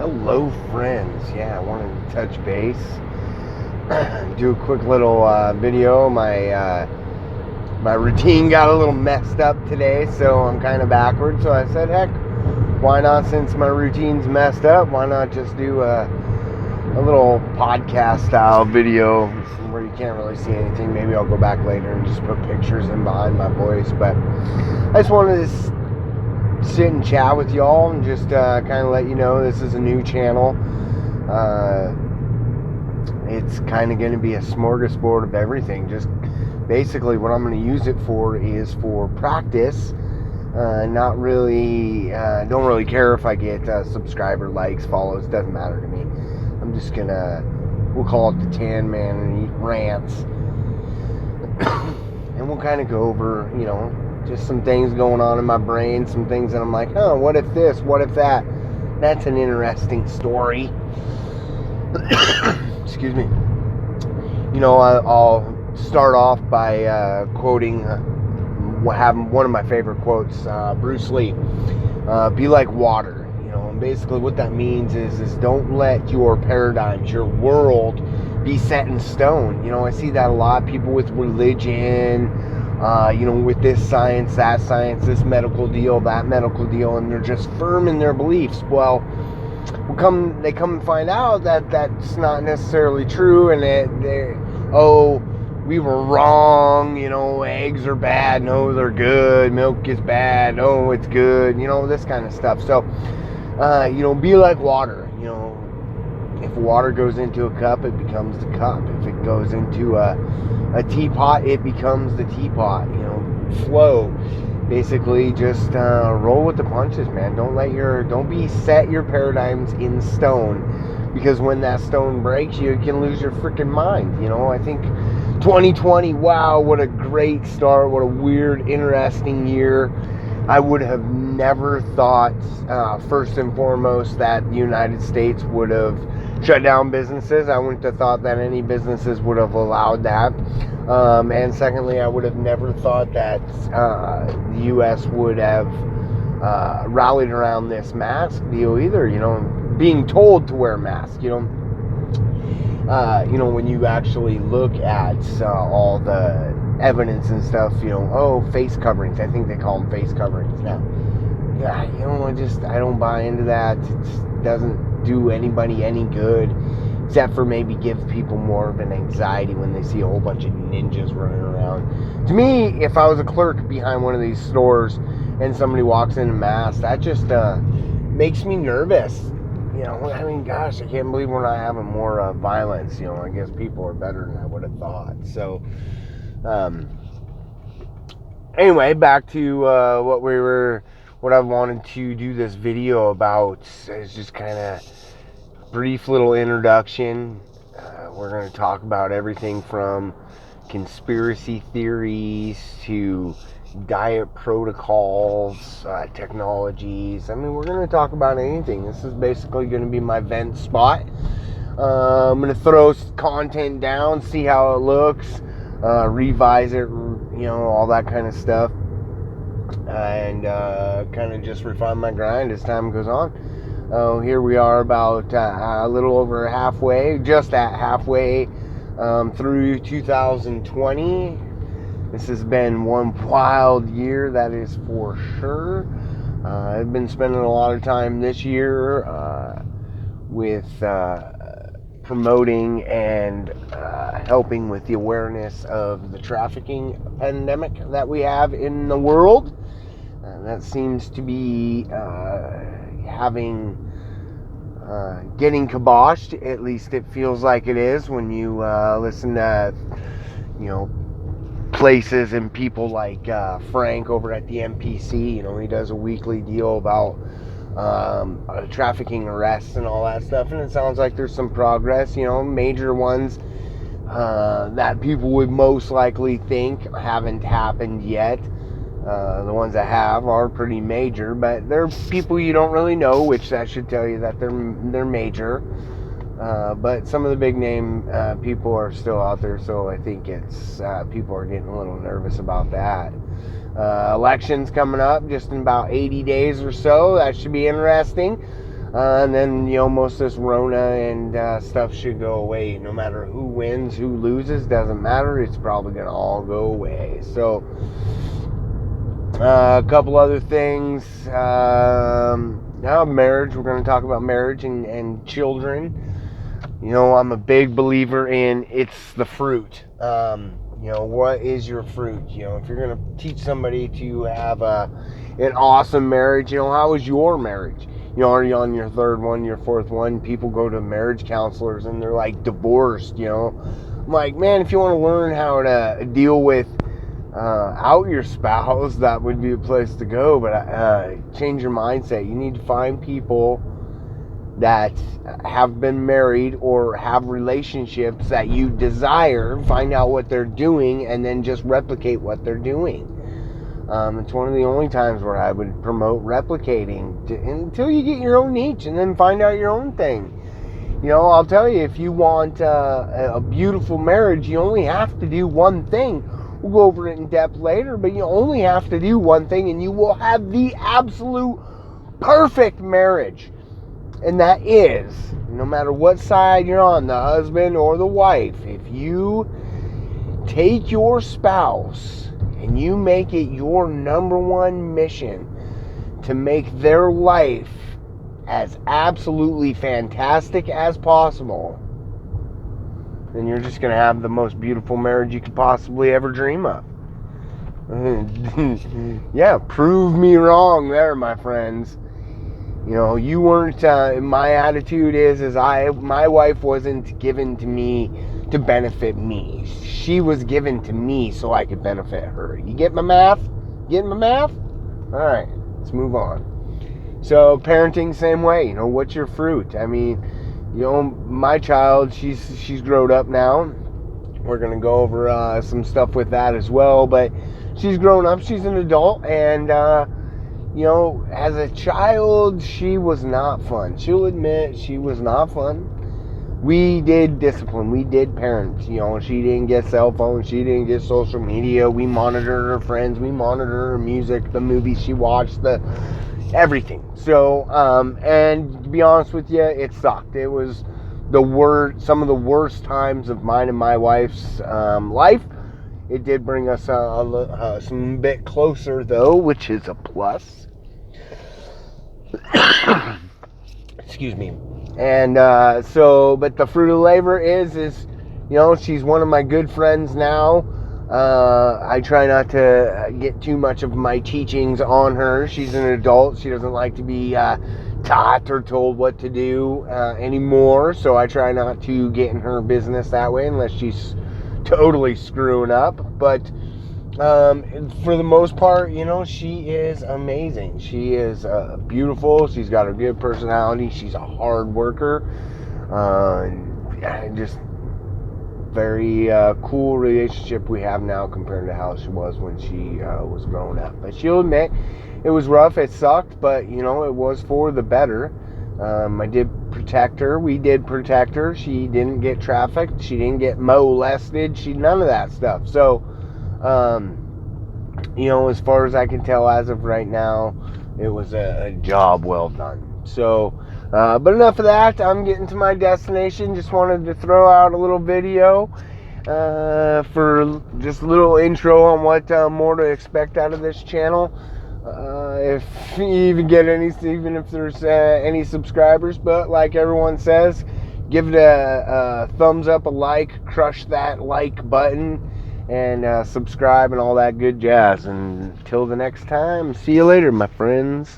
Hello, friends. Yeah, I wanted to touch base, do a quick little video. My routine got a little messed up today, so I'm kind of backwards. So I said, heck, why not? Since my routine's messed up, why not just do a little podcast style video where you can't really see anything? Maybe I'll go back later and just put pictures in behind my voice. But I just wanted to sit and chat with y'all and just kind of let you know this is a new channel. It's kind of going to be a smorgasbord of everything. Just basically what I'm going to use it for is for practice. Not really, don't really care if I get subscriber likes, follows, doesn't matter to me. I'm just going to, we'll call it the Tan Man Rants. And we'll kind of go over, just some things going on in my brain, some things that I'm like, what if this, what if that? That's an interesting story. Excuse me. I'll start off by quoting one of my favorite quotes, Bruce Lee. Be like water. And basically what that means is don't let your paradigms, your world, be set in stone. I see that a lot. People with religion, with this science, that science, this medical deal, that medical deal, and they're just firm in their beliefs. Well, they come and find out that that's not necessarily true, and we were wrong, eggs are bad, no, they're good, milk is bad, no, it's good, this kind of stuff. So, be like water. If water goes into a cup, it becomes the cup. If it goes into a teapot, it becomes the teapot. Flow. Basically, just roll with the punches, man. Don't set your paradigms in stone, because when that stone breaks, you can lose your freaking mind. I think 2020, wow, what a great start. What a weird, interesting year. I would have never thought, first and foremost, that the United States would have shut down businesses. I wouldn't have thought that any businesses would have allowed that. And secondly, I would have never thought that the U.S. would have rallied around this mask deal either. Being told to wear a mask. When you actually look at all the evidence and stuff, face coverings. I think they call them face coverings now. Yeah, I don't buy into that. It doesn't do anybody any good, except for maybe give people more of an anxiety when they see a whole bunch of ninjas running around. To me, if I was a clerk behind one of these stores and somebody walks in a mask, that just makes me nervous. Gosh, I can't believe we're not having more violence. I guess people are better than I would have thought. So, anyway, back to what I wanted to do this video about is just kind of brief little introduction. We're going to talk about everything from conspiracy theories to diet protocols, technologies. We're going to talk about anything. This is basically going to be my vent spot. I'm going to throw content down, see how it looks, revise it, all that kind of stuff, and kind of just refine my grind as time goes on. Here we are about a little over halfway, just at halfway through 2020. This has been one wild year, that is for sure. I've been spending a lot of time this year with promoting and helping with the awareness of the trafficking pandemic that we have in the world. That seems to be getting kiboshed. At least it feels like it is when you listen to places and people like Frank over at the NPC. He does a weekly deal about trafficking arrests and all that stuff, and it sounds like there's some progress. Major ones that people would most likely think haven't happened yet. The ones that have are pretty major, but they're people you don't really know, which that should tell you that they're major. But some of the big name people are still out there, so I think it's people are getting a little nervous about that. Elections coming up just in about 80 days or so. That should be interesting. And then, most of this Rona and stuff should go away. No matter who wins, who loses, doesn't matter. It's probably going to all go away. So, a couple other things. Now, marriage. We're going to talk about marriage and children. I'm a big believer in it's the fruit. What is your fruit? If you're going to teach somebody to have an awesome marriage, how is your marriage? Are you on your third one, your fourth one? People go to marriage counselors and they're like divorced, I'm like, man, if you want to learn how to deal with out your spouse, that would be a place to go. But change your mindset. You need to find people that have been married or have relationships that you desire, find out what they're doing, and then just replicate what they're doing. It's one of the only times where I would promote replicating until you get your own niche and then find out your own thing. I'll tell you, if you want a beautiful marriage, you only have to do one thing. We'll go over it in depth later, but you only have to do one thing and you will have the absolute perfect marriage. And that is, no matter what side you're on, the husband or the wife, if you take your spouse and you make it your number one mission to make their life as absolutely fantastic as possible, then you're just going to have the most beautiful marriage you could possibly ever dream of. Yeah, prove me wrong there, my friends. You weren't, my attitude is my wife wasn't given to me to benefit me. She was given to me so I could benefit her. You get my math? Getting my math? All right, let's move on. So parenting, same way. What's your fruit? I mean, my child, she's grown up now. We're gonna go over some stuff with that as well. But she's grown up. She's an adult, and as a child, she was not fun. She'll admit she was not fun. We did discipline. We did parent. She didn't get cell phones. She didn't get social media. We monitored her friends. We monitored her music, the movies she watched, everything. So, and to be honest with you, it sucked. It was some of the worst times of mine and my wife's life. It did bring us some bit closer, though, which is a plus. Excuse me. And but the fruit of labor is she's one of my good friends now. I try not to get too much of my teachings on her. She's an adult. She doesn't like to be taught or told what to do anymore. So I try not to get in her business that way unless she's totally screwing up. But for the most part, she is amazing. She is beautiful. She's got a good personality. She's a hard worker. Just very cool relationship we have now compared to how she was when she was growing up. But she'll admit it was rough. It sucked, but it was for the better. I did protect her. We did protect her. She didn't get trafficked. She didn't get molested. None of that stuff. So, as far as I can tell as of right now, it was a job well done. So, but enough of that. I'm getting to my destination. Just wanted to throw out a little video for just a little intro on what more to expect out of this channel. If you even get any, even if there's any subscribers, but like everyone says, give it a thumbs up, a like, crush that like button, and subscribe and all that good jazz. And until the next time, see you later, my friends.